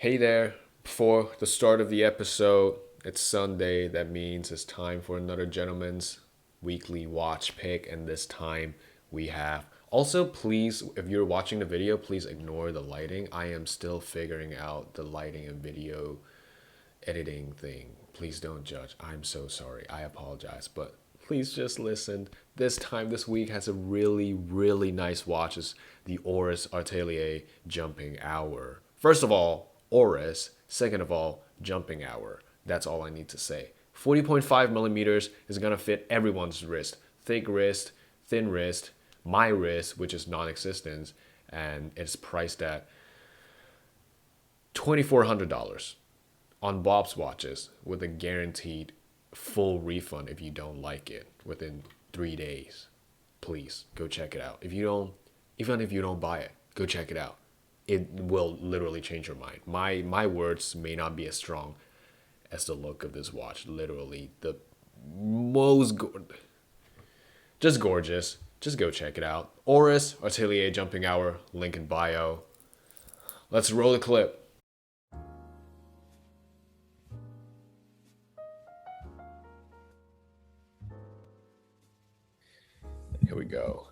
Hey there. Before the start of the episode, it's Sunday. That means it's time for another gentleman's weekly watch pick. And this time we have. Also, please, if you're watching the video, please ignore the lighting. I am still figuring out the lighting and video editing thing. Please don't judge. I'm so sorry. I apologize. But please just listen. This time, this week has a really, really nice watch. It's the Oris Artelier Jumping Hour. First of all, Oris. Second of all, Jumping Hour. That's all I need to say. 40.5 millimeters is going to fit everyone's wrist. Thick wrist, thin wrist, my wrist, which is non-existent, and it's priced at $2,400 on Bob's watches with a guaranteed full refund if you don't like it within 3 days. Please go check it out. Even if you don't buy it, go check it out. It will literally change your mind. My words may not be as strong as the look of this watch. Literally the most just gorgeous. Just go check it out. Oris Artelier Jumping Hour, link in bio. Let's roll the clip. Here we go.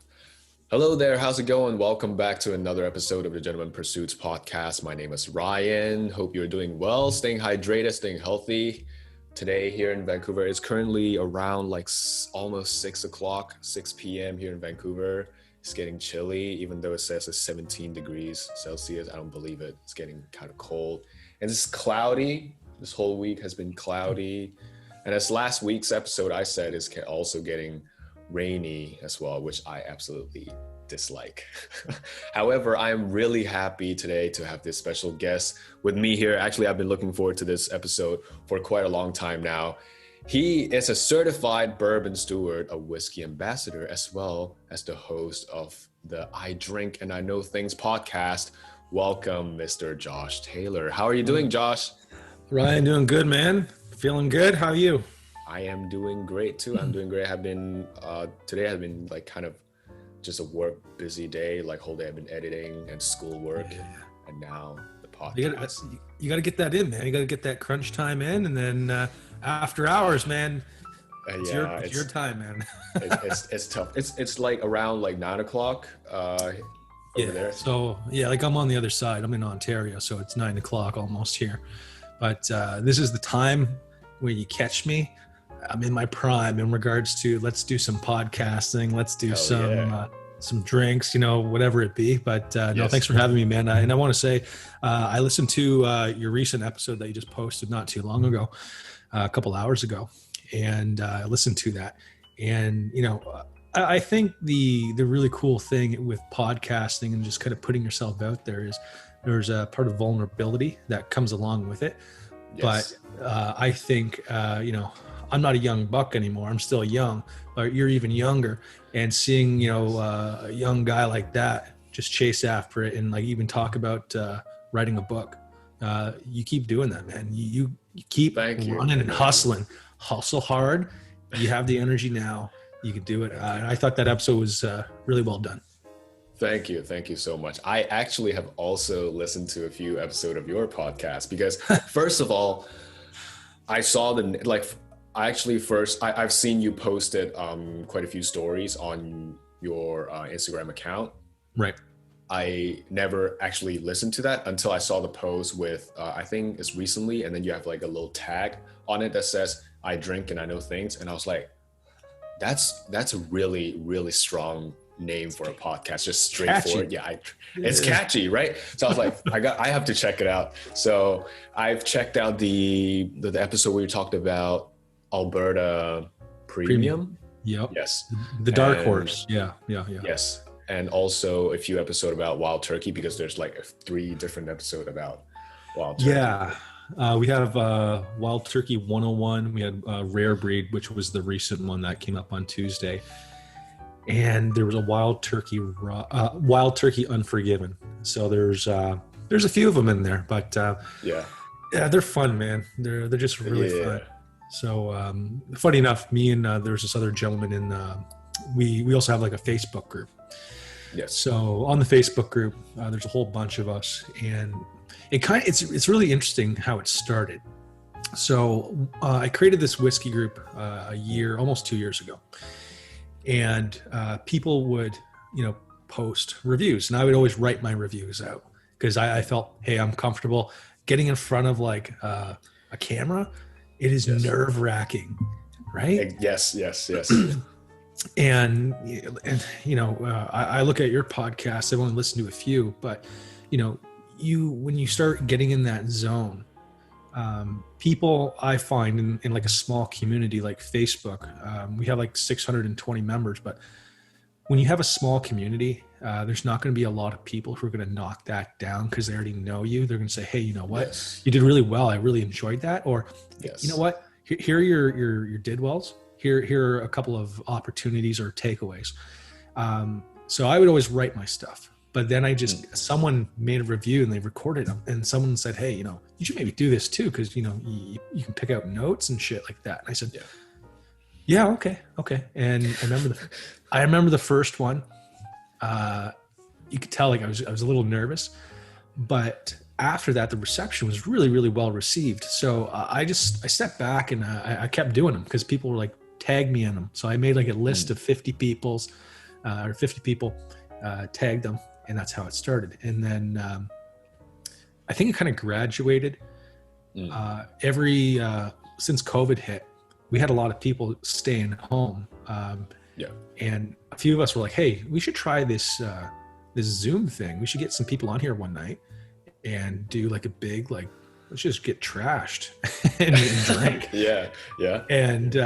Hello there, how's it going? Welcome back to another episode of the Gentleman Pursuits podcast. My name is Ryan. Hope you're doing well, staying hydrated, staying healthy. Today here in Vancouver, it's currently around almost 6 o'clock, 6 p.m. here in Vancouver. It's getting chilly, even though it says it's 17 degrees Celsius. I don't believe it. It's getting kind of cold. And it's cloudy. This whole week has been cloudy. And as last week's episode I said, it's also getting rainy as well, which I absolutely dislike. However, I'm really happy today to have this special guest with me here. Actually, I've been looking forward to this episode for quite a long time now. He is a certified bourbon steward, a whiskey ambassador, as well as the host of the I Drink and I Know Things podcast. Welcome, Mr. Josh Taylor. How are you doing, Josh? Ryan, doing good, man. Feeling good. How are you? I am doing great too. I'm doing great. Today has been like kind of just a work busy day, like whole day I've been editing and school work. And now the podcast. You got to get that in, man. You got to get that crunch time in, and then after hours, man, it's your time, man. it's tough. It's like around like 9 o'clock over there. So like I'm on the other side. I'm in Ontario, so it's 9 o'clock almost here. But this is the time where you catch me. I'm in my prime in regards to let's do some podcasting, let's do some drinks, whatever it be. But no, thanks for having me, man. And I want to say I listened to your recent episode that you just posted not too long ago, a couple hours ago, and I listened to that. And I think the really cool thing with podcasting and just kind of putting yourself out there is there's a part of vulnerability that comes along with it. Yes. But I think I'm not a young buck anymore. I'm still young, but you're even younger. And seeing, a young guy like that just chase after it and like even talk about writing a book. You keep doing that, man. You keep running and hustling. Hustle hard. You have the energy now. You can do it. And I thought that episode was really well done. Thank you. Thank you so much. I actually have also listened to a few episodes of your podcast because first of all, I saw I've seen you posted quite a few stories on your Instagram account. Right. I never actually listened to that until I saw the post with, I think it's recently, and then you have like a little tag on it that says, I drink and I know things. And I was like, that's a really, really strong name for a podcast, just straightforward. It's catchy, right? So I was like, I have to check it out. So I've checked out the episode where you talked about Alberta Premium. Yep. Yes. The dark horse. Yeah. Yes. And also a few episodes about Wild Turkey, because there's like 3 different episodes about Wild Turkey. Yeah. We have Wild Turkey 101. We had Rare Breed, which was the recent one that came up on Tuesday. And there was a Wild Turkey Unforgiven. So there's a few of them in there, but they're fun, man. They're just really fun. So funny enough, me and there's this other gentleman in we also have like a Facebook group. Yes. So on the Facebook group, there's a whole bunch of us, and It's really interesting how it started. So I created this whiskey group almost 2 years ago, and people would, post reviews, and I would always write my reviews out because I felt, hey, I'm comfortable getting in front of like a camera. It is nerve wracking, right? Yes. And I look at your podcast. I've only listened to a few, but when you start getting in that zone, people I find in like a small community like Facebook, we have like 620 members, but when you have a small community, there's not going to be a lot of people who are going to knock that down because they already know you. They're going to say, hey, you know what? Yes. You did really well. I really enjoyed that. Or, Yes. you know what? Here are your did wells. Here are a couple of opportunities or takeaways. So I would always write my stuff. But then someone made a review and they recorded them, and someone said, hey, you should maybe do this too, because you can pick out notes and shit like that. And I said, yeah, okay. And I remember the first one. You could tell like I was a little nervous, but after that, the reception was really, really well received. So I stepped back and I kept doing them because people were like, tag me in them. So I made like a list of 50 people, tagged them. And that's how it started. And then I think it kind of graduated. Since COVID hit, we had a lot of people staying home. And a few of us were like, hey, we should try this Zoom thing. We should get some people on here one night and do like a big, like, let's just get trashed and drink. Yeah. And,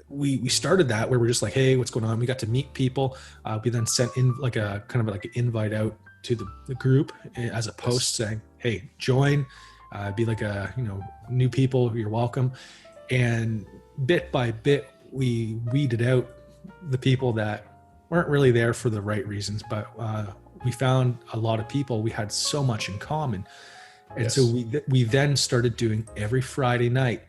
we started that where we're just like, hey, what's going on? We got to meet people. We then sent in like a kind of like an invite out to the group as a post saying, hey, join, be like new people, you're welcome. And bit by bit, we weeded out the people that weren't really there for the right reasons, but we found a lot of people. We had so much in common. And so we then started doing every Friday night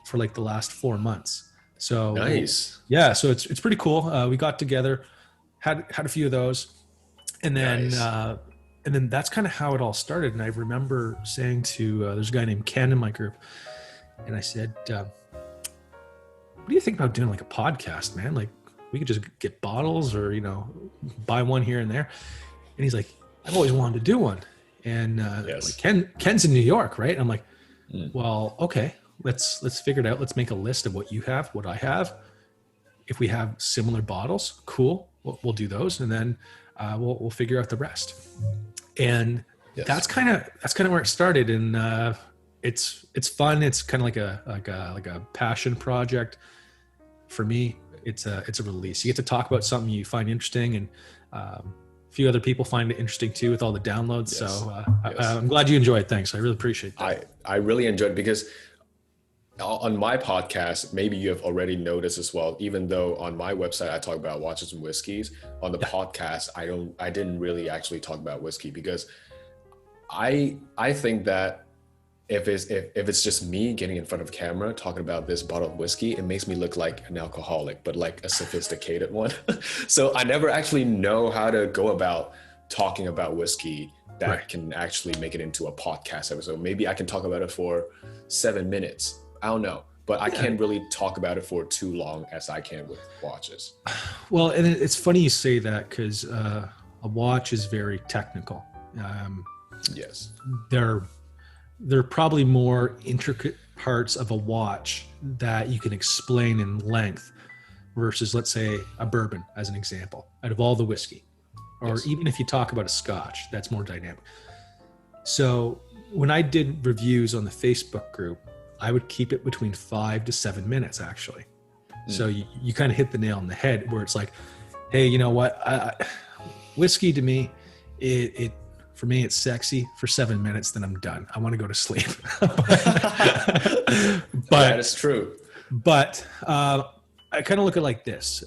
for like the last 4 months. So nice. Yeah. So it's pretty cool. We got together, had a few of those, and then, and then that's kind of how it all started. And I remember saying to, there's a guy named Ken in my group, and I said, what do you think about doing like a podcast, man? Like we could just get bottles or, buy one here and there. And he's like, I've always wanted to do one. And like Ken's in New York, right? And I'm like, well, okay. Let's figure it out. Let's make a list of what you have, what I have. If we have similar bottles, cool. We'll do those, and then we'll figure out the rest. And that's kind of where it started. And it's fun. It's kind of like a passion project for me. It's a release. You get to talk about something you find interesting, and a few other people find it interesting too with all the downloads. Yes. So I'm glad you enjoyed it. Thanks. I really appreciate that. I really enjoyed it because on my podcast, maybe you have already noticed as well, even though on my website I talk about watches and whiskeys, on the podcast I didn't really actually talk about whiskey because I think that if it's just me getting in front of camera talking about this bottle of whiskey, it makes me look like an alcoholic, but like a sophisticated one. So I never actually know how to go about talking about whiskey that can actually make it into a podcast episode. Maybe I can talk about it for 7 minutes. I don't know, but I can't really talk about it for too long as I can with watches. Well, and it's funny you say that because a watch is very technical. Yes. There are probably more intricate parts of a watch that you can explain in length versus, let's say, a bourbon as an example, out of all the whiskey. Or even if you talk about a scotch, that's more dynamic. So when I did reviews on the Facebook group, I would keep it between 5 to 7 minutes, actually. So you kind of hit the nail on the head where it's like, hey, you know what? Whiskey to me, for me, it's sexy. For 7 minutes, then I'm done. I want to go to sleep. But that is true. But I kind of look at it like this.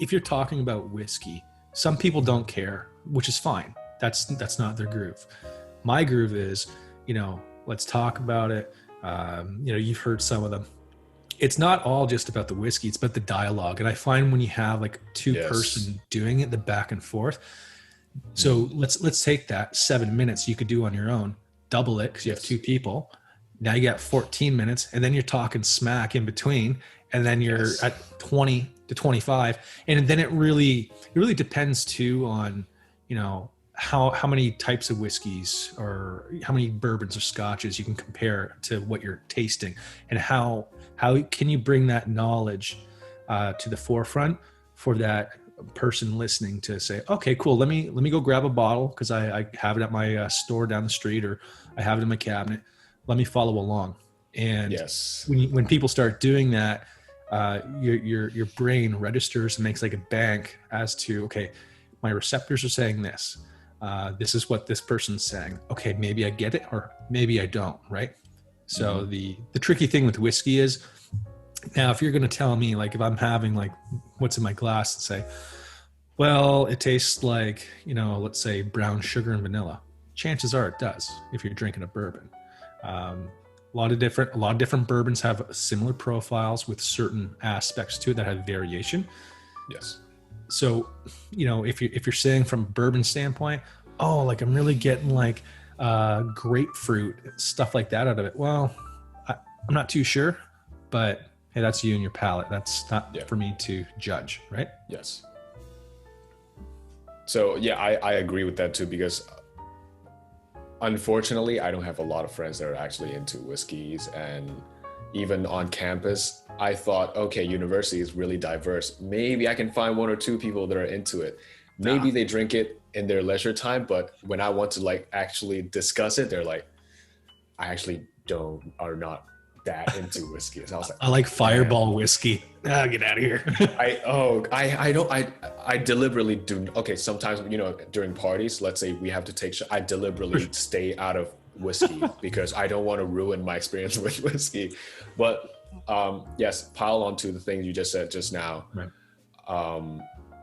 If you're talking about whiskey, some people don't care, which is fine. That's not their groove. My groove is, let's talk about it. You've heard some of them. It's not all just about the whiskey. It's about the dialogue. And I find when you have like a two-person doing it, the back and forth, So let's take that 7 minutes you could do on your own, double it because you have two people. Now you got 14 minutes, and then you're talking smack in between, and then you're at 20 to 25, and then it really depends too on, you know, how many types of whiskeys or how many bourbons or scotches you can compare to what you're tasting, and how can you bring that knowledge to the forefront for that person listening to say, okay, cool, let me go grab a bottle because I have it at my store down the street, or I have it in my cabinet. Let me follow along. And when people start doing that, your brain registers and makes like a bank as to, okay, my receptors are saying this. This is what this person's saying. Okay, maybe I get it, or maybe I don't, right? So the tricky thing with whiskey is, now if you're going to tell me, like, if I'm having like what's in my glass and say, well, it tastes like, you know, let's say brown sugar and vanilla, chances are it does if you're drinking a bourbon. A lot of different bourbons have similar profiles with certain aspects to it that have variation. Yes. So, you know, if you're saying from a bourbon standpoint, oh, like I'm really getting like grapefruit, stuff like that out of it. Well, I'm not too sure, but hey, that's you and your palate. That's not for me to judge, right? Yes. So yeah, I agree with that too, because unfortunately, I don't have a lot of friends that are actually into whiskeys. And even on campus, I thought, okay, university is really diverse. Maybe I can find one or two people that are into it. Maybe they drink it in their leisure time, but when I want to like actually discuss it, they're like, I actually are not that into whiskey. So I was like, I like Fireball whiskey. Get out of here. I deliberately do. Okay, sometimes, you know, during parties, let's say we have to take I deliberately stay out of whiskey because I don't want to ruin my experience with whiskey. But yes, pile on to the things you just said just now. Right.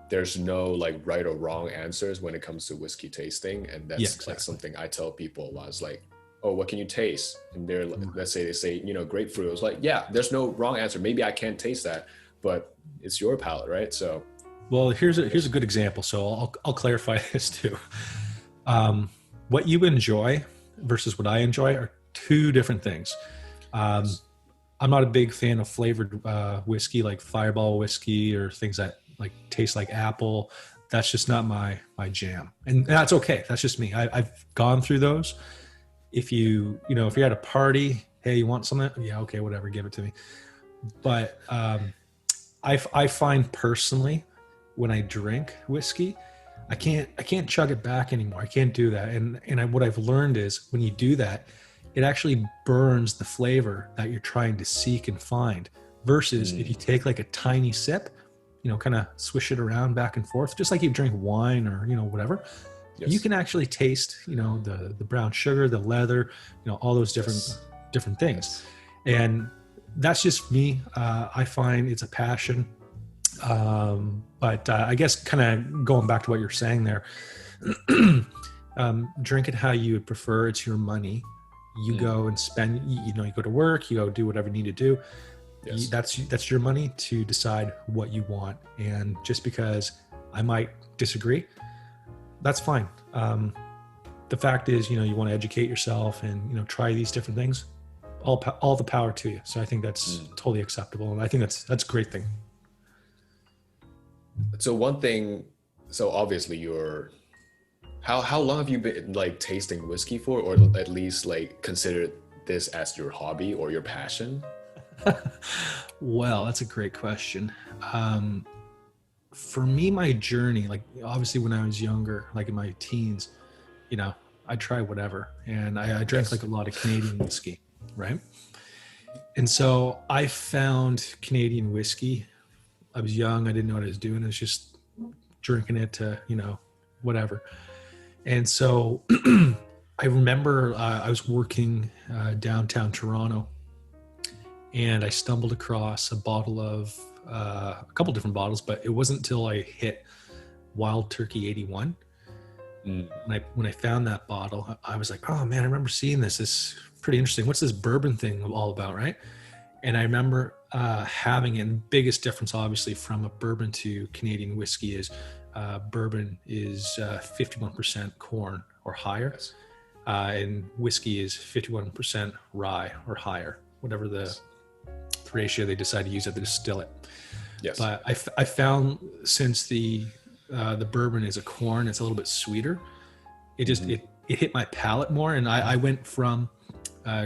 There's no like right or wrong answers when it comes to whiskey tasting, and that's like something I tell people a lot. It's like, oh, what can you taste? And they're, let's say they say, you know, grapefruit. I was like, yeah, there's no wrong answer. Maybe I can't taste that, but it's your palate, right? So, well, here's a good example. So I'll clarify this too. What you enjoy versus what I enjoy are two different things. I'm not a big fan of flavored whiskey, like Fireball whiskey or things that like taste like apple. That's just not my jam, and that's okay. That's just me. I've gone through those. If you're at a party, hey, you want something? Yeah, okay, whatever, give it to me. But I find personally, when I drink whiskey, I can't chug it back anymore. I can't do that. And what I've learned is when you do that, it actually burns the flavor that you're trying to seek and find. Versus if you take like a tiny sip, you know, kind of swish it around back and forth, just like you drink wine or, you know, whatever. Yes. You can actually taste, you know, the brown sugar, the leather, you know, all those different things. And that's just me. I find it's a passion. But I guess kind of going back to what you're saying there, drink it how you would prefer. It's your money. You go and spend, you know, you go to work, you go do whatever you need to do. Yes. That's your money to decide what you want. And just because I might disagree, that's fine. The fact is, you know, you want to educate yourself and, you know, try these different things. All the power to you. So I think that's totally acceptable, and I think that's a great thing. So one thing, so obviously how long have you been like tasting whiskey for, or at least like consider this as your hobby or your passion? Well, that's a great question. For me, my journey, like obviously when I was younger, like in my teens, you know, I tried whatever, and I drank like a lot of Canadian whiskey, right? And so I found Canadian whiskey. I was young. I didn't know what I was doing. I was just drinking it to, you know, whatever. And so I remember I was working downtown Toronto, and I stumbled across a bottle of a couple different bottles, but it wasn't until I hit Wild Turkey 81. When I found that bottle, I was like, oh man, I remember seeing this. It's pretty interesting. What's this bourbon thing all about, right? And I remember having it. And the biggest difference, obviously, from a bourbon to Canadian whiskey is bourbon is 51% corn or higher, Yes. and whiskey is 51% rye or higher, whatever the ratio they decide to use at the distill it. Yes. But I found since the bourbon is a corn, it's a little bit sweeter. It just it hit my palate more, and I went from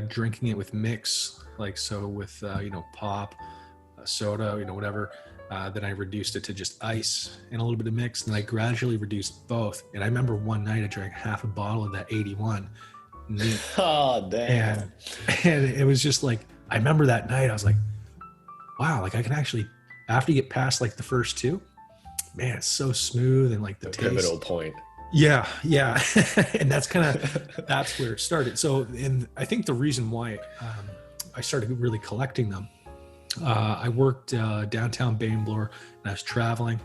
drinking it with mix, like so with pop, soda, whatever. Then I reduced it to just ice and a little bit of mix, and I gradually reduced both. And I remember one night I drank half a bottle of that 81 neat. Oh, damn. And it was just like, I remember that night I was like, wow, like I can actually, after you get past like the first two, man, it's so smooth, and like the taste. Pivotal point. Yeah. And that's where it started. So, and I think the reason why I started really collecting them, I worked downtown Bangalore, and I was traveling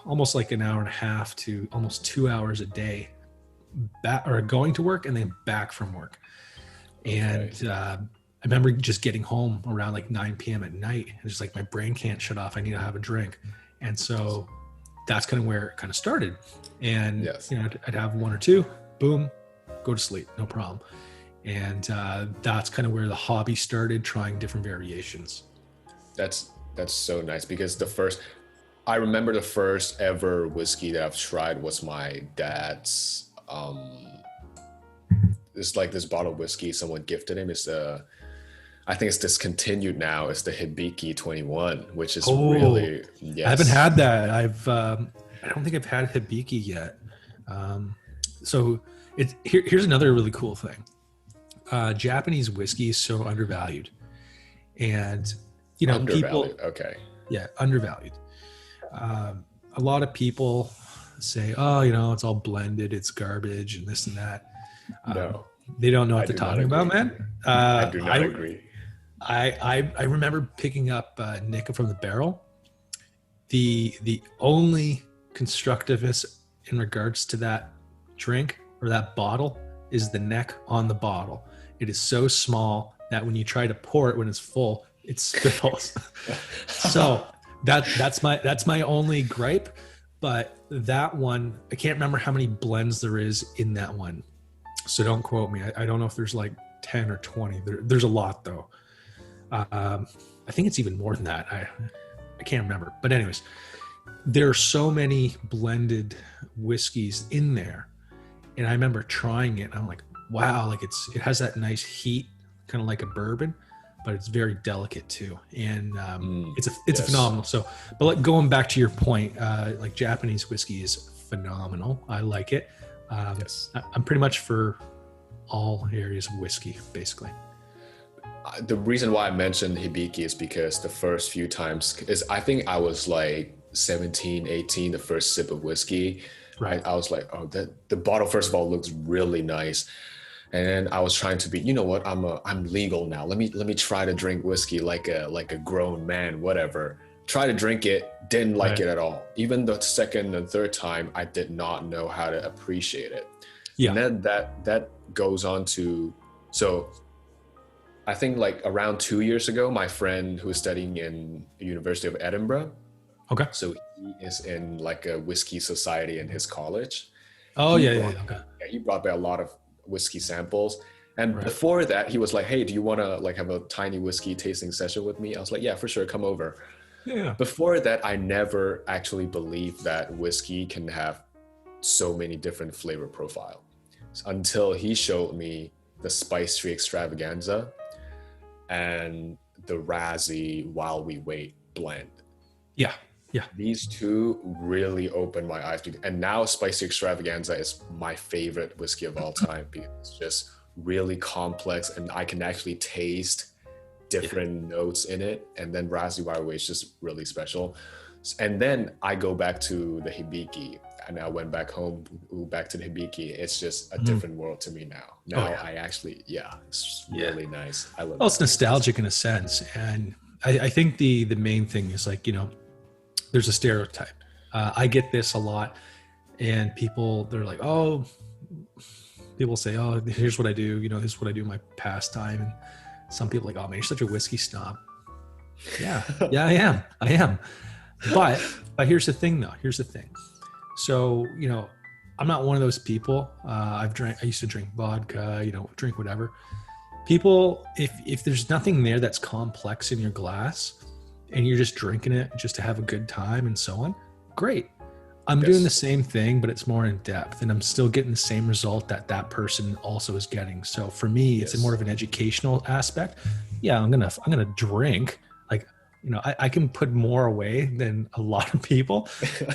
almost like an hour and a half to almost 2 hours a day, going to work and then back from work. And I remember just getting home around like 9 p.m. at night, and just like my brain can't shut off. I need to have a drink. And so that's kind of where it kind of started. And I'd have one or two, boom, go to sleep, no problem. And that's kind of where the hobby started, trying different variations. That's so nice, because I remember the first ever whiskey that I've tried was my dad's. It's like this bottle of whiskey someone gifted him. I think it's discontinued now. It's the Hibiki 21, which is really, yes. I haven't had that. I don't think I've had Hibiki yet. So here's another really cool thing. Japanese whiskey is so undervalued, and people. Okay. Yeah, undervalued. A lot of people say, "Oh, it's all blended. It's garbage, and this and that." No, they don't know what they're talking about, man. I do not agree. I remember picking up Nika from the barrel. The only constructiveness in regards to that drink or that bottle is the neck on the bottle. It is so small that when you try to pour it when it's full, it spills. So that's my only gripe. But that one, I can't remember how many blends there is in that one, so don't quote me. I don't know if there's like 10 or 20. There's a lot though. I think it's even more than that. I can't remember. But anyways, there are so many blended whiskeys in there. And I remember trying it, and I'm like, wow, like it has that nice heat, kind of like a bourbon, but it's very delicate too. And it's phenomenal. So, but like going back to your point, like Japanese whiskey is phenomenal. I like it. I'm pretty much for all areas of whiskey, basically. The reason why I mentioned Hibiki is because the first few times, I think I was like 17, 18, the first sip of whiskey. Right. I was like, oh, the bottle, first of all, looks really nice. And then I was trying to be, you know what, I'm legal now. Let me try to drink whiskey like a grown man, whatever. Try to drink it, didn't like it at all. Even the second and third time, I did not know how to appreciate it. Yeah. And then that goes on to, so I think like around 2 years ago, my friend who was studying in the University of Edinburgh. Okay. So he is in like a whiskey society in his college. Oh, Okay. He brought back a lot of whiskey samples. And before that, he was like, hey, do you want to like have a tiny whiskey tasting session with me? I was like, yeah, for sure. Come over. Yeah. Before that, I never actually believed that whiskey can have so many different flavor profiles until he showed me the Spice Tree Extravaganza and the Razzie While We Wait blend. Yeah. These two really opened my eyes. And now Spice Tree Extravaganza is my favorite whiskey of all time because it's just really complex and I can actually taste different notes in it. And then Razzie While We Wait is just really special. And then I go back to the Hibiki, and I went back home, back to the Hibiki. It's just a different world to me now. I actually, it's really nice. I love it. Well, it's nostalgic in a sense. And I think the main thing is like, there's a stereotype. I get this a lot, and they're like, oh, people say, oh, here's what I do. This is what I do in my pastime. And some people are like, oh man, you're such a whiskey snob. Yeah, I am. But here's the thing though. Here's the thing. So, I'm not one of those people. I used to drink vodka, drink whatever. People, if there's nothing there that's complex in your glass and you're just drinking it just to have a good time and so on, great. I'm doing the same thing, but it's more in depth and I'm still getting the same result that person also is getting. So for me, it's more of an educational aspect. Yeah, I'm going to drink. Like, I can put more away than a lot of people,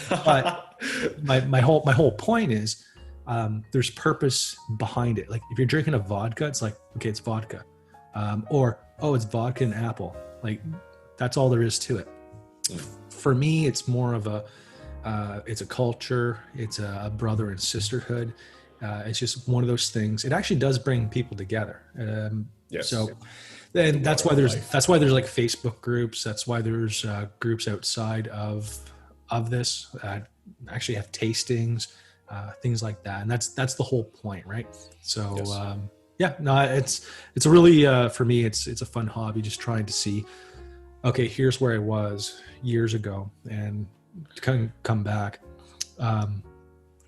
but my whole point is, there's purpose behind it. Like if you're drinking a vodka, it's like, okay, it's vodka. It's vodka and apple. Like that's all there is to it. For me, it's more of it's a culture. It's a brother and sisterhood. It's just one of those things. It actually does bring people together. So then that's why there's like Facebook groups. That's why there's groups outside of this actually have tastings, things like that. And that's the whole point, right? So it's a really for me it's a fun hobby, just trying to see, okay, here's where I was years ago and kind of come back.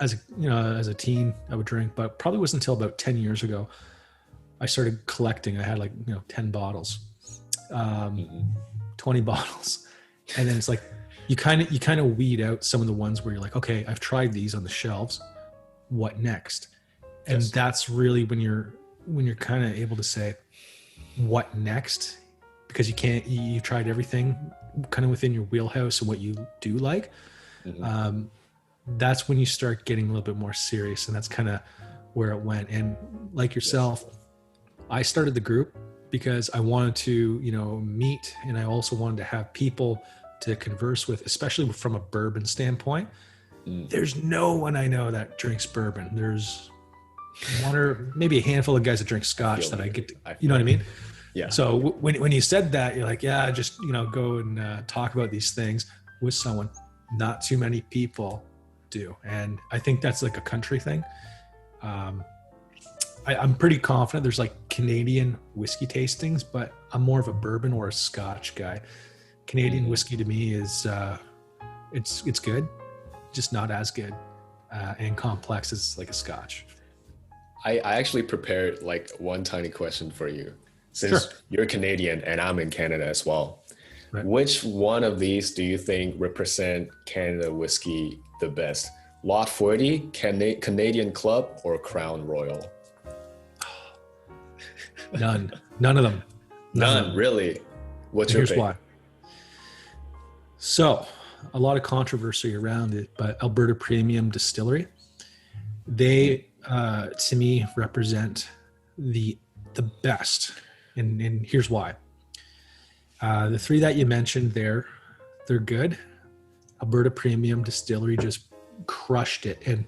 As a teen, I would drink, but probably wasn't until about 10 years ago I started collecting. I had 10 bottles, 20 bottles. And then it's like, you kind of weed out some of the ones where you're like, okay, I've tried these on the shelves. What next? And that's really when you're kind of able to say what next, because you've tried everything kind of within your wheelhouse and what you do like. That's when you start getting a little bit more serious. And that's kind of where it went. And like yourself, I started the group because I wanted to, meet, and I also wanted to have people to converse with, especially from a bourbon standpoint. There's no one I know that drinks bourbon. There's one or maybe a handful of guys that drink scotch that I get to, you know what I mean? Yeah. So when you said that, you're like, yeah, just, go and talk about these things with someone. Not too many people do. And I think that's like a country thing. I'm pretty confident there's like Canadian whiskey tastings, but I'm more of a bourbon or a scotch guy. Canadian whiskey to me is, it's good, just not as good and complex as like a scotch. I actually prepared like one tiny question for you. Since you're Canadian and I'm in Canada as well, right. Which one of these do you think represent Canada whiskey the best? Lot 40, Canadian Club, or Crown Royal? None of them. None, really? Here's why. So, a lot of controversy around it, but Alberta Premium Distillery, they, to me, represent the best. And here's why. The three that you mentioned there, they're good. Alberta Premium Distillery just crushed it. And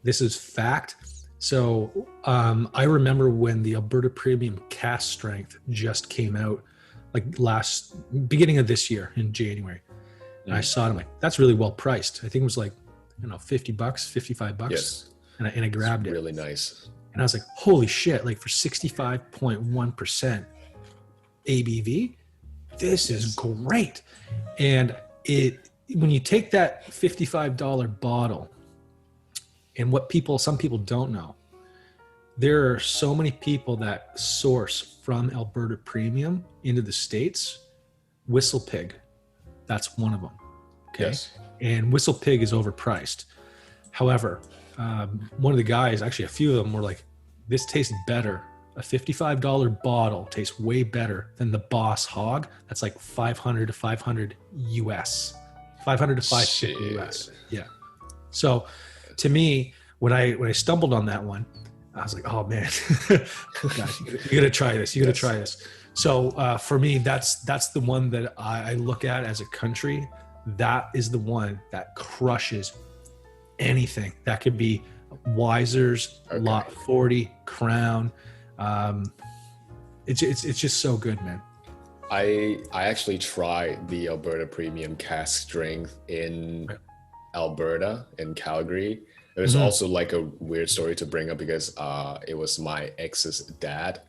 this is fact. So I remember when the Alberta Premium Cask Strength just came out, like beginning of this year in January. And I saw it, I'm like, that's really well priced. I think it was like, $50, $55. Yes. And I grabbed it. Really nice. And I was like, holy shit, like for 65.1% ABV, this is great. And when you take that $55 bottle, and what some people don't know, there are so many people that source from Alberta Premium into the States. Whistle Pig, that's one of them. Okay. Yes. And Whistle Pig is overpriced. However, one of the guys, actually a few of them were like, this tastes better. A $55 bottle tastes way better than the Boss Hog. That's like $500 to $500 US. $500 to $550 US. Yeah. So to me, when I stumbled on that one, I was like, oh man, gosh, you gotta try this. You gotta try this. So for me, that's the one that I look at as a country. That is the one that crushes anything. That could be Wiser's, Lot 40, Crown. It's just so good, man. I actually tried the Alberta Premium Cask Strength in Alberta, in Calgary. There's also like a weird story to bring up because it was my ex's dad.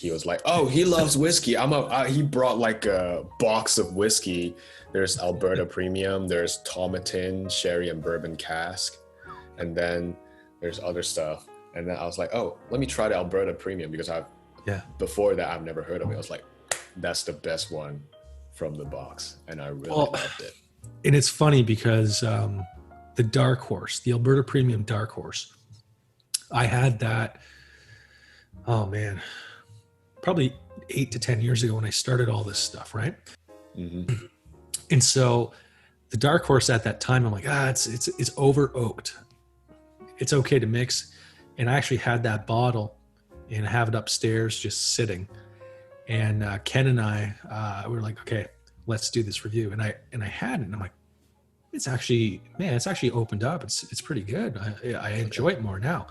he was like, oh, he loves whiskey. He brought like a box of whiskey. There's Alberta Premium, there's Tomatin, Sherry and Bourbon Cask, and then there's other stuff. And then I was like, oh, let me try the Alberta Premium, because before that I've never heard of it. I was like, that's the best one from the box, and I really loved it. And it's funny because the Dark Horse, the Alberta Premium Dark Horse, I had that, oh man, probably 8 to 10 years ago when I started all this stuff, right? Mm-hmm. And so the Dark Horse at that time, I'm like, it's over oaked. It's okay to mix. And I actually had that bottle and have it upstairs just sitting. And Ken and I were like, okay, let's do this review. And I had it, and I'm like, it's actually opened up. It's pretty good. I enjoy it more now.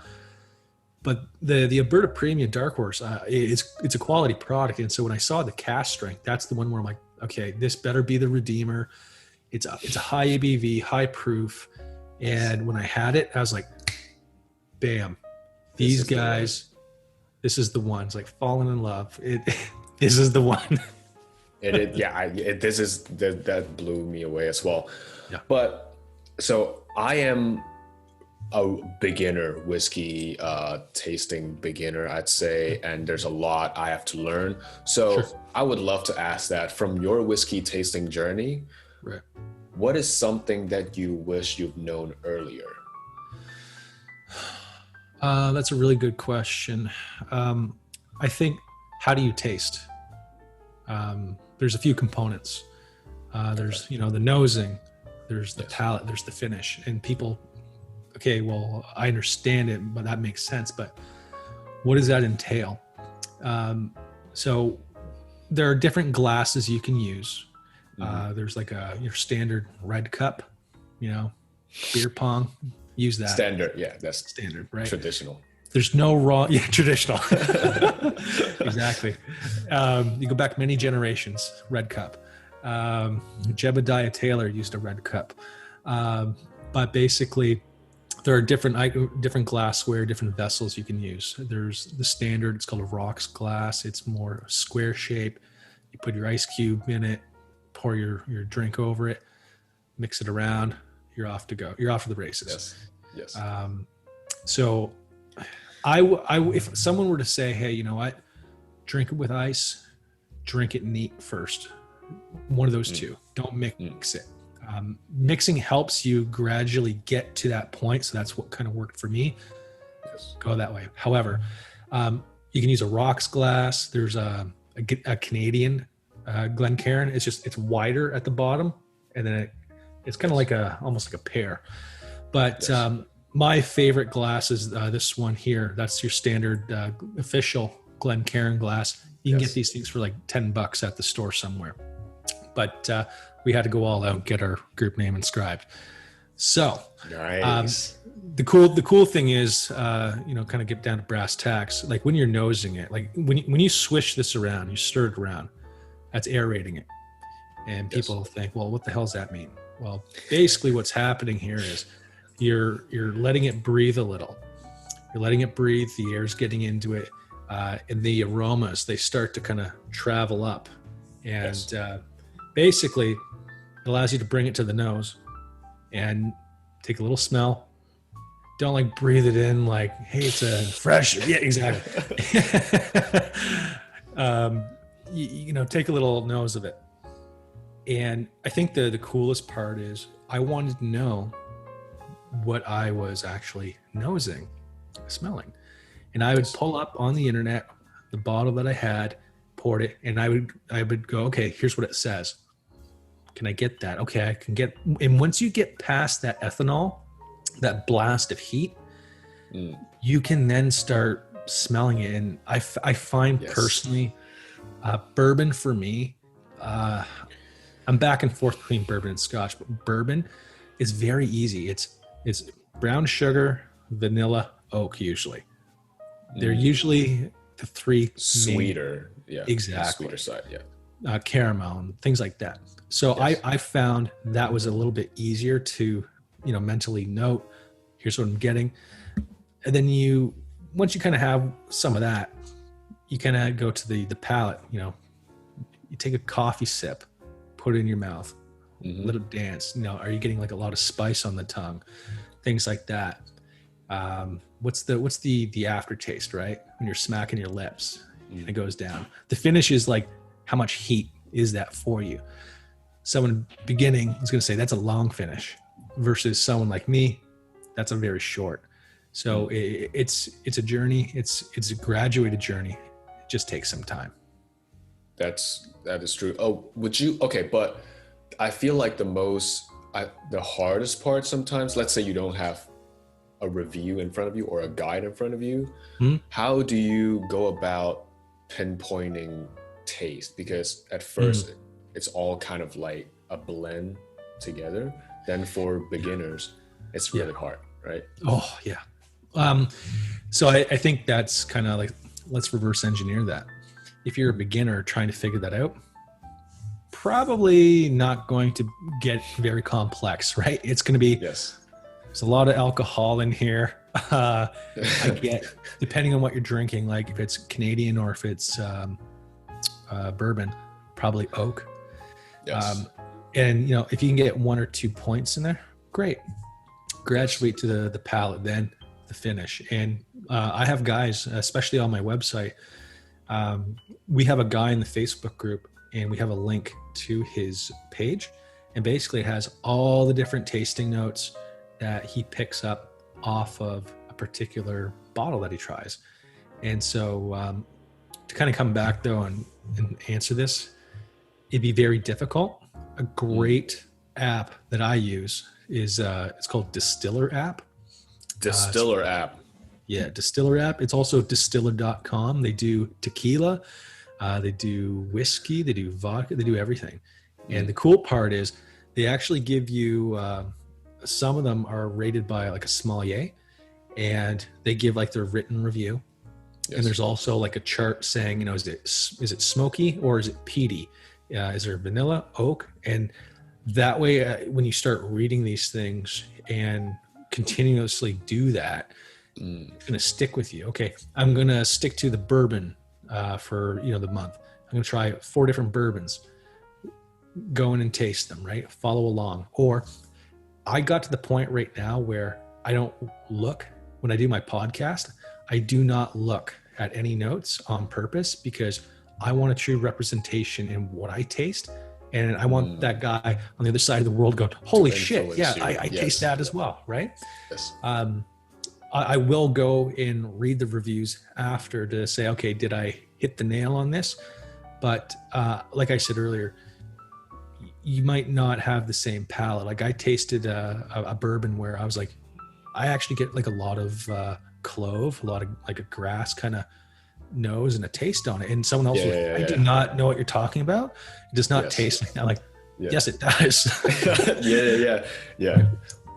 But the Alberta Premium Dark Horse, it's a quality product. And so when I saw the cask strength, that's the one where I'm like, okay, this better be the Redeemer. It's a high ABV, high proof. And when I had it, I was like, bam, these guys, this is the one. It's like falling in love. This is the one. That blew me away as well. Yeah. But so I am a beginner whiskey tasting beginner, I'd say, and there's a lot I have to learn. So sure. I would love to ask that from your whiskey tasting journey. Right. What is something that you wish you've known earlier? That's a really good question. I think, how do you taste? There's a few components. There's, the nosing, there's the palate, there's the finish, and people, okay, well, I understand it, but that makes sense. But what does that entail? So there are different glasses you can use. There's like your standard red cup, beer pong, use that. Standard. Yeah. That's standard, right? Traditional. There's no wrong. Yeah, traditional. Exactly. You go back many generations, red cup. Jebediah Taylor used a red cup. But basically there are different glassware, different vessels you can use. There's the standard, it's called a rocks glass. It's more square shape. You put your ice cube in it, pour your drink over it, mix it around, you're off to go. You're off to the races. Yes. So if someone were to say, hey, you know what, drink it with ice, drink it neat first. One of those two. Don't mix it. Mixing helps you gradually get to that point. So that's what kind of worked for me. Yes. Go that way. However, you can use a rocks glass. There's a Canadian Glencairn. It's wider at the bottom, and then it's kind of like almost like a pear. But yes. My favorite glass is this one here. That's your standard official Glencairn glass. You can get these things for like $10 at the store somewhere. But we had to go all out and get our group name inscribed. So nice. The cool thing is, kind of get down to brass tacks. Like when you're nosing it, like when you swish this around, you stir it around, that's aerating it. And people think, well, what the hell does that mean? Well, basically what's happening here is you're letting it breathe a little. You're letting it breathe. The air's getting into it. And the aromas, they start to kind of travel up. And basically, it allows you to bring it to the nose and take a little smell. Don't like breathe it in like, hey, it's a fresh. Yeah, exactly. Take a little nose of it. And I think the coolest part is I wanted to know what I was actually nosing, smelling. And I would pull up on the internet the bottle that I had, poured it, and I would go, okay, here's what it says. Can I get that? Okay, I can get. And once you get past that ethanol, that blast of heat, you can then start smelling it. And I find personally, bourbon for me, I'm back and forth between bourbon and Scotch, but bourbon is very easy. It's brown sugar, vanilla, oak usually. They're usually the three sweeter, exactly, sweeter side, caramel and things like that. So I found that was a little bit easier to mentally note. Here's what I'm getting, and then once you kind of have some of that, you kind of go to the palate, you know, you take a coffee sip, put it in your mouth, let it dance. You know, are you getting like a lot of spice on the tongue? Things like that. What's the aftertaste, right? When you're smacking your lips and it goes down. The finish is like, how much heat is that for you? Someone beginning is going to say that's a long finish versus someone like me, that's a very short. So it's a journey. It's a graduated journey. It just takes some time. That is true. Oh, okay, but I feel like the hardest part sometimes, let's say you don't have a review in front of you or a guide in front of you, how do you go about pinpointing taste? Because at first it's all kind of like a blend together. Then for beginners, it's really hard, right? Oh yeah. So I think that's kind of like, let's reverse engineer that. If you're a beginner trying to figure that out, probably not going to get very complex, right? It's going to be, there's a lot of alcohol in here. I get, depending on what you're drinking, like if it's Canadian or if it's bourbon, probably oak. Yes. And you know, if you can get 1 or 2 points in there, great. Graduate to the palate, then the finish. And I have guys, especially on my website, we have a guy in the Facebook group, and we have a link to his page, and basically it has all the different tasting notes that he picks up off of a particular bottle that he tries. And so to kind of come back though and answer this, it'd be very difficult. A great app that I use is it's called Distiller app. Distiller app. Yeah, Distiller app. It's also distiller.com. They do tequila, they do whiskey, they do vodka, they do everything. And the cool part is they actually give you, some of them are rated by like a sommelier, and they give like their written review. Yes. And there's also like a chart saying, you know, is it smoky or is it peaty? Is there vanilla, oak? And that way, when you start reading these things and continuously do that, it's going to stick with you. Okay, I'm going to stick to the bourbon for, you know, the month. I'm going to try 4 different bourbons. Go in and taste them, right? Follow along. Or I got to the point right now where I don't look when I do my podcast. I do not look at any notes on purpose, because I want a true representation in what I taste. And I want that guy on the other side of the world going, holy shit, yeah, I taste that as well, right? Yes. I will go and read the reviews after to say, okay, did I hit the nail on this? But like I said earlier, you might not have the same palate. Like I tasted a bourbon where I was like, I actually get like a lot of clove, a lot of like a grass kind of nose and a taste on it. And someone else was like, I do not know what you're talking about. It does not taste like that. I'm like, yes, it does. Yeah.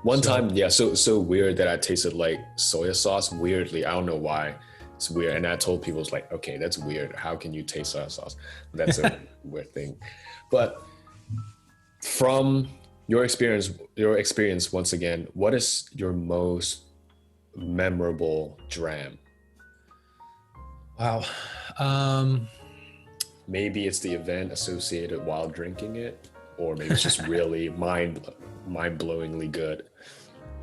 One time, so weird that I tasted like soya sauce. Weirdly, I don't know why. It's weird. And I told people, it's like, okay, that's weird. How can you taste soya sauce? That's a weird thing. But from your experience, once again, what is your most memorable dram? Wow. Maybe it's the event associated while drinking it, or maybe it's just really mind-blowingly good.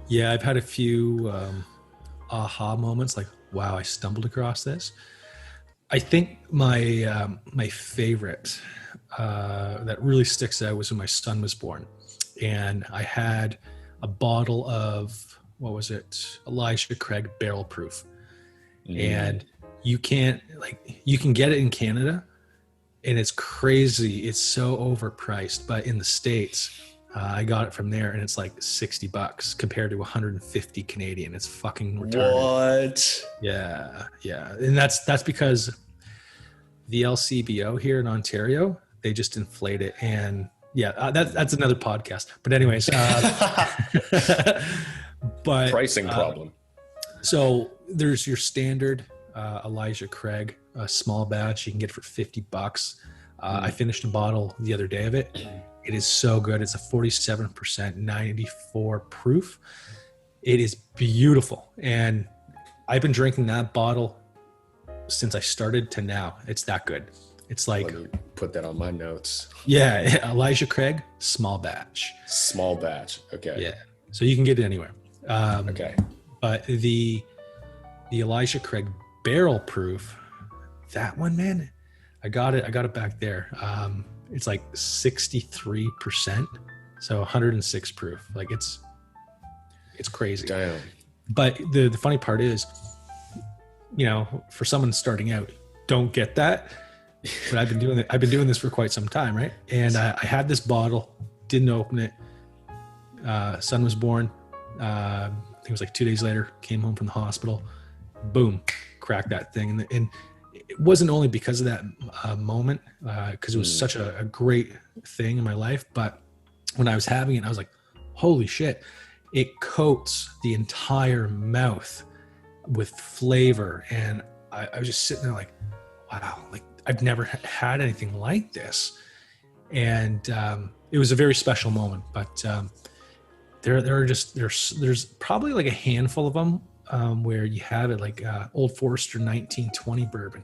Yeah, I've had a few aha moments, like, wow, I stumbled across this. I think my my favorite that really sticks out was when my son was born, and I had a bottle of, what was it, Elijah Craig Barrel Proof. And you can get it in Canada, and it's crazy. It's so overpriced, but in the States, I got it from there, and it's like $60 compared to 150 Canadian. It's fucking retarded. What? Yeah. And that's because the LCBO here in Ontario, they just inflate it. And that's another podcast. But anyways, but pricing problem. So there's your standard Elijah Craig, a small batch. You can get it for $50. I finished a bottle the other day of it. It is so good. It's a 47%, 94 proof. It is beautiful. And I've been drinking that bottle since I started to now. It's that good. It's like, Let me put that on my notes. yeah, Elijah Craig, small batch. Small batch. Okay. Yeah. So you can get it anywhere. Okay. But the Elijah Craig barrel proof, that one, man, I got it back there. It's like 63%. So 106 proof. Like it's crazy. Damn. But the funny part is, you know, for someone starting out, don't get that. But I've been doing this for quite some time, right? And I had this bottle, didn't open it. Son was born. I think it was like 2 days later. Came home from the hospital. Boom, cracked that thing. And it wasn't only because of that moment, because it was such a great thing in my life. But when I was having it, I was like, holy shit. It coats the entire mouth with flavor. And I was just sitting there like, wow, like I've never had anything like this. And it was a very special moment. But there's probably like a handful of them where you have it, like Old Forester 1920 bourbon,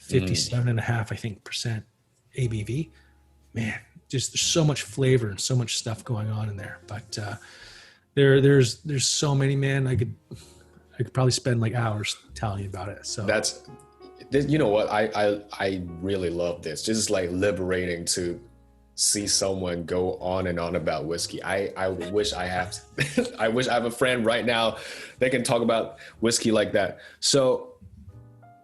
57.5, I think, percent ABV. Man, just there's so much flavor and so much stuff going on in there. But there's so many, man. I could probably spend like hours telling you about it. So you know what, I really love this. This is like liberating to see someone go on and on about whiskey. I wish I have I wish I have a friend right now that can talk about whiskey like that. So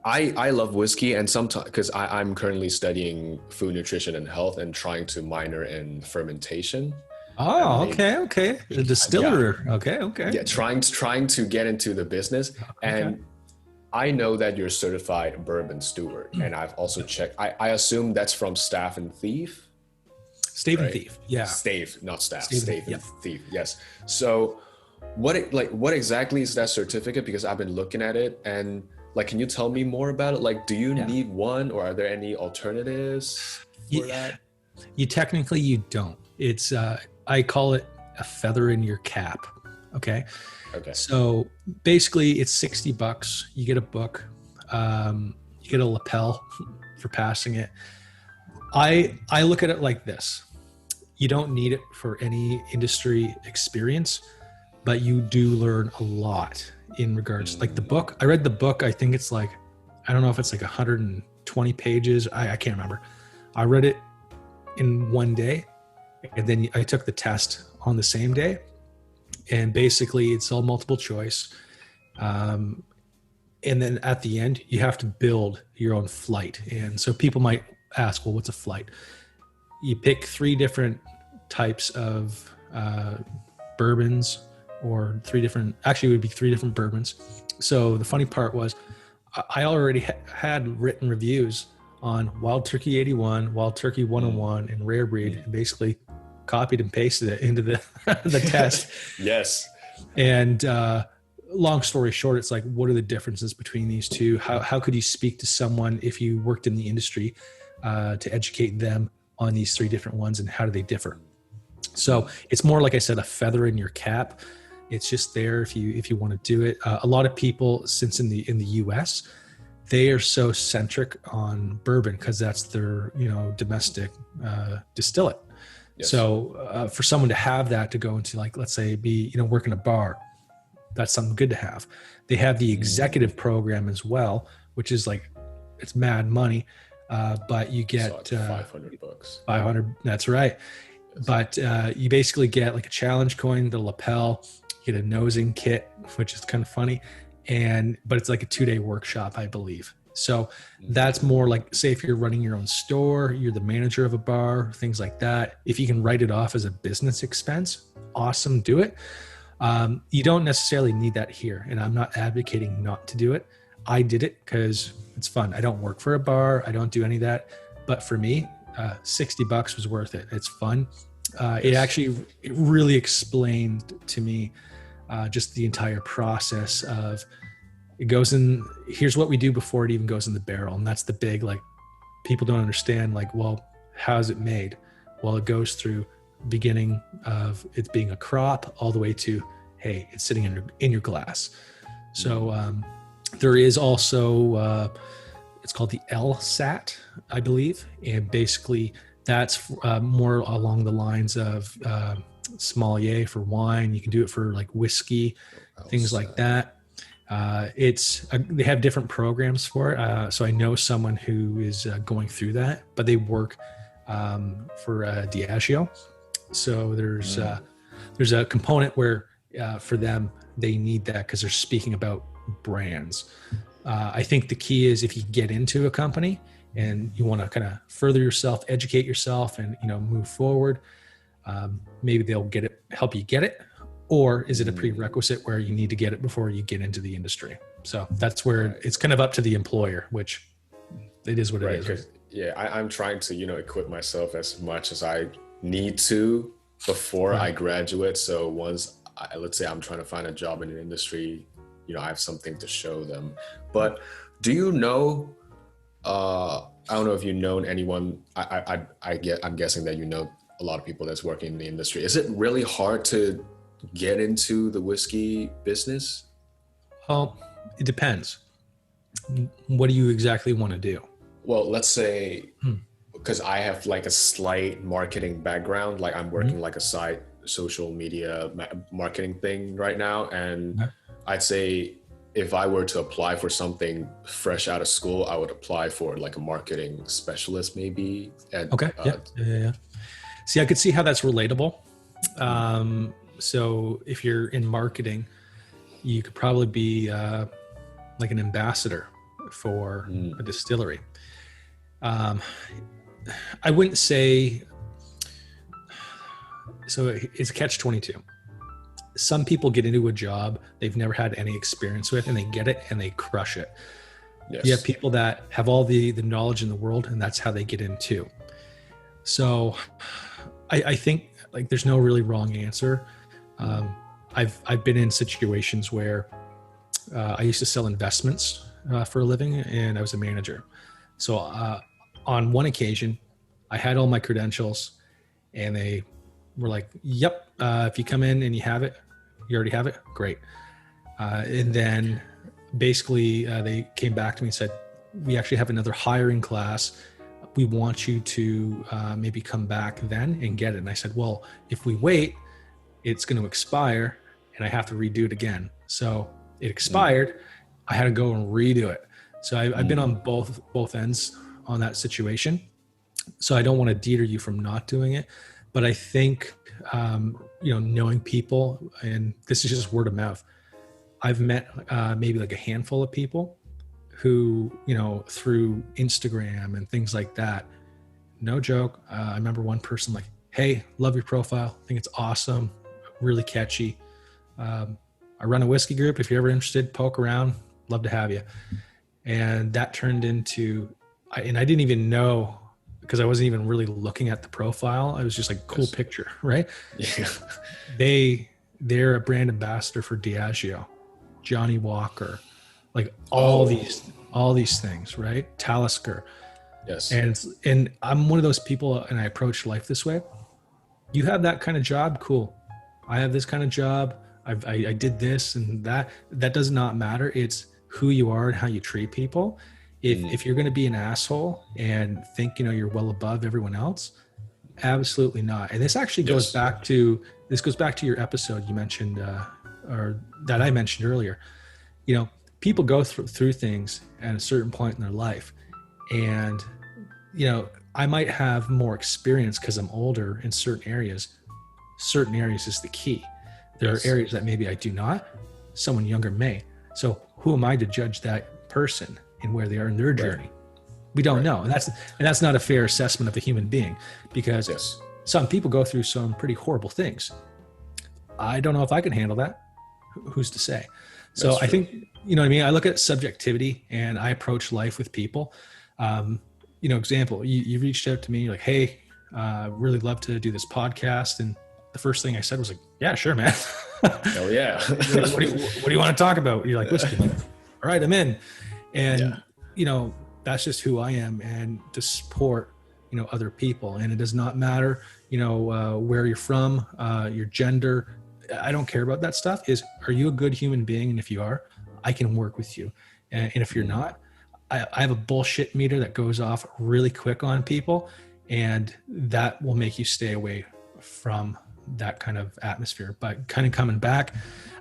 I love whiskey, and sometimes because I'm currently studying food nutrition and health and trying to minor in fermentation. Oh, okay. The distiller. Yeah. Okay. Yeah, trying to get into the business. And I know that you're certified bourbon steward, and I've also checked. I assume that's from Staff and Thief. Stave and Thief. Yeah. Stave, not Staff. Stave and Thief. Yes. So what exactly is that certificate? Because I've been looking at it, and like, can you tell me more about it? Like, do you need one, or are there any alternatives for that? You technically you don't. It's I call it a feather in your cap. Okay. So basically it's $60. You get a book. You get a lapel for passing it. I look at it like this. You don't need it for any industry experience, but you do learn a lot in regards, like the book. I read the book. I think it's like, I don't know if it's like 120 pages. I can't remember. I read it in one day, and then I took the test on the same day. And basically it's all multiple choice. And then at the end, you have to build your own flight. And so people might ask, well, what's a flight? You pick 3 different types of bourbons, or 3 different, actually it would be 3 different bourbons. So the funny part was I already had written reviews on Wild Turkey 81, Wild Turkey 101, and Rare Breed, and basically copied and pasted it into the the test. Yes. And long story short, it's like, what are the differences between these two? How could you speak to someone if you worked in the industry to educate them on these 3 different ones, and how do they differ? So it's more, like I said, a feather in your cap. It's just there if you want to do it. A lot of people, since in the US, they are so centric on bourbon because that's their domestic distillate. Yes. So for someone to have that, to go into, like, let's say work in a bar, that's something good to have. They have the executive program as well, which is like, it's mad money, but you get $500. 500. That's right. Yes. But you basically get like a challenge coin, the lapel, you get a nosing kit, which is kind of funny, but it's like a 2-day workshop, I believe. So that's more like, say if you're running your own store, you're the manager of a bar, things like that. If you can write it off as a business expense, awesome, do it. You don't necessarily need that here. And I'm not advocating not to do it. I did it because it's fun. I don't work for a bar. I don't do any of that. But for me, $60 was worth it. It's fun. It really explained to me just the entire process of, it goes in, here's what we do before it even goes in the barrel. And that's the big, like, people don't understand, like, well, how is it made? Well, it goes through beginning of it being a crop all the way to, hey, it's sitting in your glass. So There is also, it's called the LSAT, I believe. And basically that's more along the lines of sommelier for wine. You can do it for like whiskey, things like that. They have different programs for it. So I know someone who is going through that, but they work for Diageo. So there's a component where for them, they need that because they're speaking about brands. I think the key is if you get into a company and you want to kind of further yourself, educate yourself, and move forward, maybe they'll help you get it, or is it a prerequisite where you need to get it before you get into the industry? So that's where it's kind of up to the employer, which it is what it is. Yeah, I'm trying to equip myself as much as I need to before I graduate. So once let's say I'm trying to find a job in the industry, I have something to show them. But do you know, I don't know if you've known anyone, I'm guessing that a lot of people that's working in the industry. Is it really hard to get into the whiskey business? Well, it depends. What do you exactly want to do? Well, let's say, because I have like a slight marketing background, like I'm working like a side social media marketing thing right now. And I'd say if I were to apply for something fresh out of school, I would apply for like a marketing specialist maybe. Okay. Yeah. See, I could see how that's relatable. So if you're in marketing, you could probably be like an ambassador for a distillery. I wouldn't say, so it's a catch-22. Some people get into a job they've never had any experience with, and they get it and they crush it. Yes. You have people that have all the knowledge in the world, and that's how they get into. So I think like there's no really wrong answer. I've been in situations where I used to sell investments for a living, and I was a manager. So on one occasion, I had all my credentials, and they were like, "Yep, if you come in and you already have it, great." And then basically they came back to me and said, "We actually have another hiring class. We want you to maybe come back then and get it." And I said, "Well, if we wait, it's going to expire and I have to redo it again." So it expired. I had to go and redo it. So I've been on both ends on that situation. So I don't want to deter you from not doing it, but I think, knowing people, and this is just word of mouth. I've met maybe like a handful of people who, through Instagram and things like that, no joke. I remember one person like, "Hey, love your profile. I think it's awesome. Really catchy. I run a whiskey group. If you're ever interested, poke around. Love to have you." And that turned into, and I didn't even know, because I wasn't even really looking at the profile. I was just like, cool picture, right? Yeah. They're a brand ambassador for Diageo, Johnny Walker, like all these things, right? Talisker. Yes. And I'm one of those people, and I approach life this way. You have that kind of job, cool. I have this kind of job. I did this and that. That does not matter. It's who you are and how you treat people. If you're going to be an asshole and think you're well above everyone else, absolutely not. And this actually goes back to your episode you mentioned, or that I mentioned earlier. People go through things at a certain point in their life, and I might have more experience because I'm older in certain areas. Certain areas is the key. There are areas that maybe I do not. Someone younger may. So who am I to judge that person and where they are in their journey? We don't know. And that's not a fair assessment of a human being, because some people go through some pretty horrible things. I don't know if I can handle that. Who's to say? So I think, I look at subjectivity and I approach life with people. Example, you reached out to me like, "Hey, really love to do this podcast." And the first thing I said was like, "Yeah, sure, man." Oh yeah. What do you want to talk about? You're like, "Whiskey." All right, I'm in. And, that's just who I am, and to support, other people. And it does not matter, where you're from, your gender. I don't care about that stuff. Are you a good human being? And if you are, I can work with you. And if you're not, I have a bullshit meter that goes off really quick on people, and that will make you stay away from that kind of atmosphere. But kind of coming back,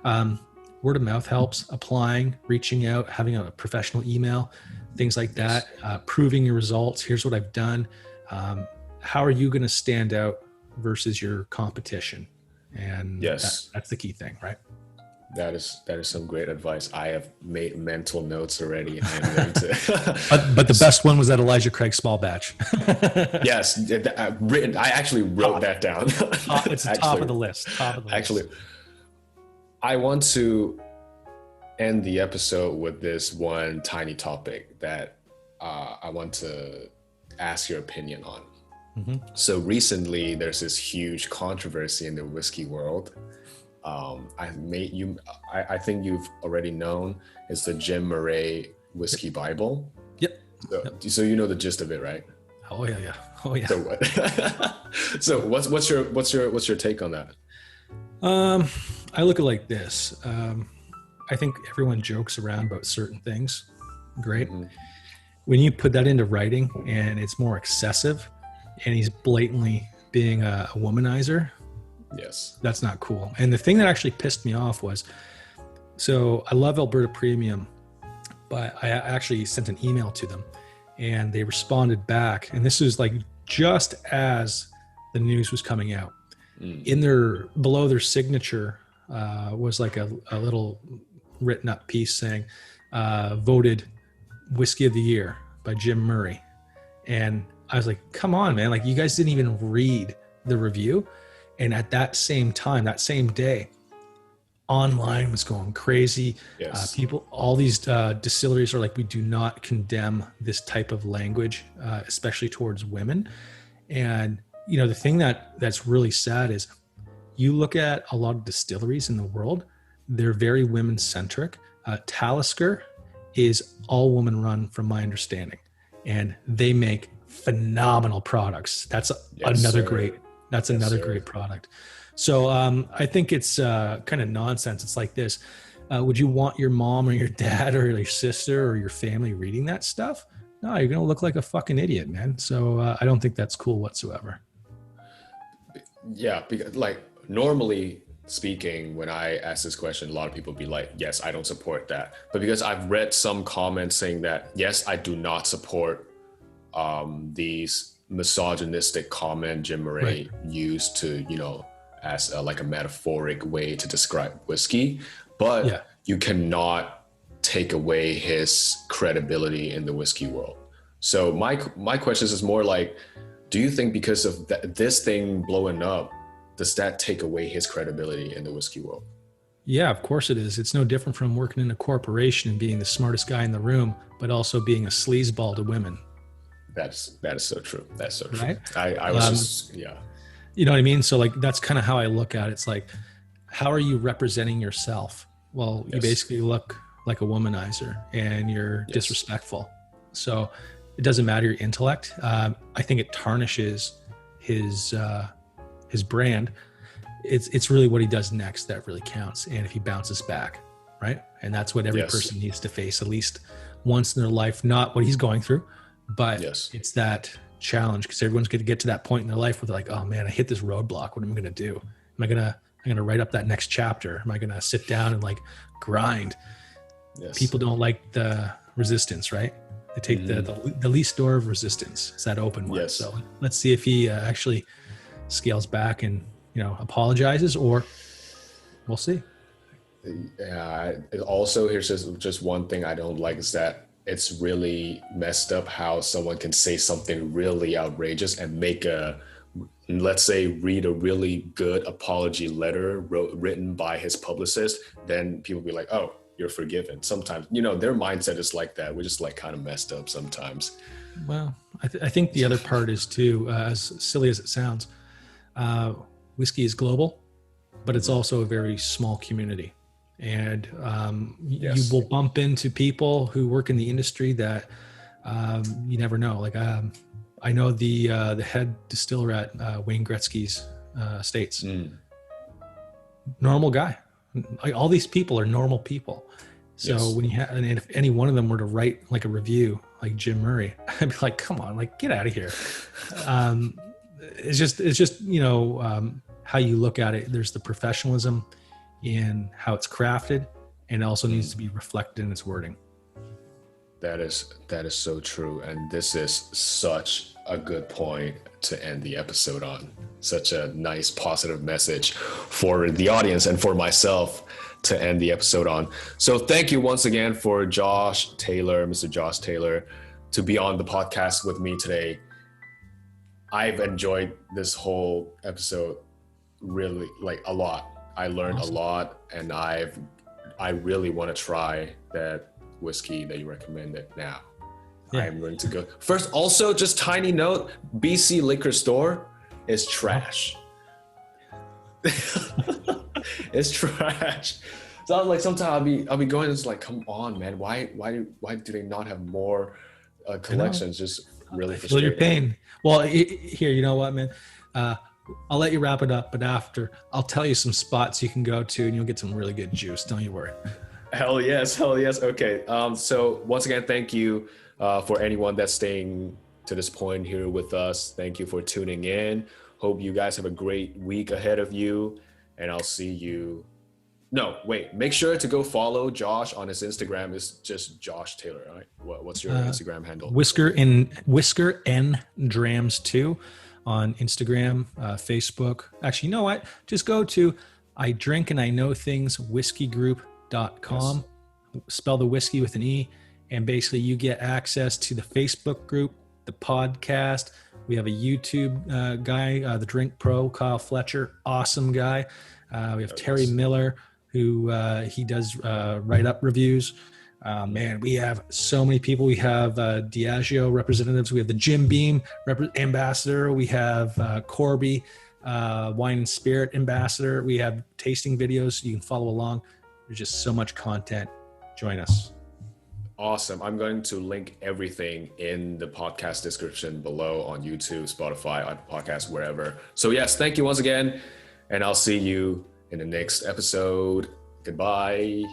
word of mouth helps, applying, reaching out, having a professional email, things like that, proving your results. Here's what I've done. How are you going to stand out versus your competition? And that's the key thing, right? That is some great advice. I have made mental notes already. But the best one was that Elijah Craig small batch. Yes, I actually wrote that down. It's top of the list. Actually, I want to end the episode with this one tiny topic that I want to ask your opinion on. Mm-hmm. So recently, there's this huge controversy in the whiskey world. I think you've already known, it's the Jim Murray Whiskey Bible. Yep. So you know the gist of it, right? Oh yeah. So what? So what's your take on that? I look at it like this. I think everyone jokes around about certain things. Great. Mm-hmm. When you put that into writing and it's more excessive, and he's blatantly being a womanizer. Yes. That's not cool. And the thing that actually pissed me off was, so I love Alberta Premium, but I actually sent an email to them and they responded back. And this was like just as the news was coming out. In below their signature was like a little written up piece saying, voted Whiskey of the Year by Jim Murray. And I was like, come on, man. Like, you guys didn't even read the review. And at that same time, that same day, online was going crazy. Yes. People, all these distilleries are like, we do not condemn this type of language, especially towards women. And, you know, the thing that's really sad is you look at a lot of distilleries in the world, they're very women centric. Talisker is all woman run from my understanding. And they make phenomenal products. That's another great product. So I think it's kind of nonsense. It's like this. Would you want your mom or your dad or your sister or your family reading that stuff? No, you're going to look like a fucking idiot, man. So I don't think that's cool whatsoever. Yeah, because like normally speaking, when I ask this question, a lot of people be like, yes, I don't support that. But because I've read some comments saying that, yes, I do not support these misogynistic comment Jim Murray used to, you know, as like a metaphoric way to describe whiskey, but you cannot take away his credibility in the whiskey world. So my question is more like, do you think because of this thing blowing up, does that take away his credibility in the whiskey world? Yeah, of course it is. It's no different from working in a corporation and being the smartest guy in the room, but also being a sleazeball to women. That is so true. That's so true. Right? I was You know what I mean? So like, that's kind of how I look at it. It's like, how are you representing yourself? Well, you basically look like a womanizer and you're disrespectful. So it doesn't matter your intellect. I think it tarnishes his brand. It's really what he does next that really counts. And if he bounces back, right? And that's what every person needs to face at least once in their life, not what he's going through, but it's that challenge, because everyone's going to get to that point in their life where they're like, oh man, I hit this roadblock. What am I going to do? Am I going to write up that next chapter? Am I going to sit down and like grind? People don't like the resistance, right? They take the least door of resistance. It's that open one. So let's see if he actually scales back and, you know, apologizes, or we'll see. Yeah. Also, here's just one thing I don't like is that it's really messed up how someone can say something really outrageous and make let's say, read a really good apology letter written by his publicist. Then people be like, oh, you're forgiven. Sometimes, you know, their mindset is like that. We're just like kind of messed up sometimes. Well, I think the other part is too, as silly as it sounds, whiskey is global, but it's also a very small community. And you will bump into people who work in the industry that you never know. Like I know the head distiller at Wayne Gretzky's estates. Normal guy. Like, all these people are normal people, So Yes. when you have, and if any one of them were to write like a review, like Jim Murray, I'd be like, come on, like get out of here. It's just, how you look at it. There's the professionalism in how it's crafted, and it also needs to be reflected in its wording. That is so true. And this is such a good point to end the episode on. Such a nice positive message for the audience and for myself to end the episode on. So thank you once again for Mr. Josh Taylor, to be on the podcast with me today. I've enjoyed this whole episode really, like, a lot. I learned a lot, and I really want to try that whiskey that you recommended now. Yeah. I'm going to go first. Also, just tiny note, BC liquor store is trash. It's trash. So like sometimes I'll be going, it's like, come on, man, why do they not have more collections? Just really feel your pain. Well, here, you know what, man, I'll let you wrap it up, but after I'll tell you some spots you can go to and you'll get some really good juice. Don't you worry. Hell yes. Okay. So once again, thank you for anyone that's staying to this point here with us. Thank you for tuning in. Hope you guys have a great week ahead of you, and I'll see you. No, wait, make sure to go follow Josh on his Instagram. It's just Josh Taylor, right? What's your Instagram handle? Whisker and Drams 2 on Instagram, Facebook. Actually, you know what? Just go to I Drink and I Know Things whiskygroup.com. Yes. Spell the whiskey with an E, and basically you get access to the Facebook group, the podcast. We have a YouTube guy, the Drink Pro, Kyle Fletcher, awesome guy. We have Terry Miller, who he does write-up reviews. Man, we have so many people. We have Diageo representatives. We have the Jim Beam ambassador. We have Corby, Wine and Spirit ambassador. We have tasting videos so you can follow along. There's just so much content. Join us. Awesome. I'm going to link everything in the podcast description below on YouTube, Spotify, Apple Podcasts, wherever. So yes, thank you once again, and I'll see you in the next episode. Goodbye.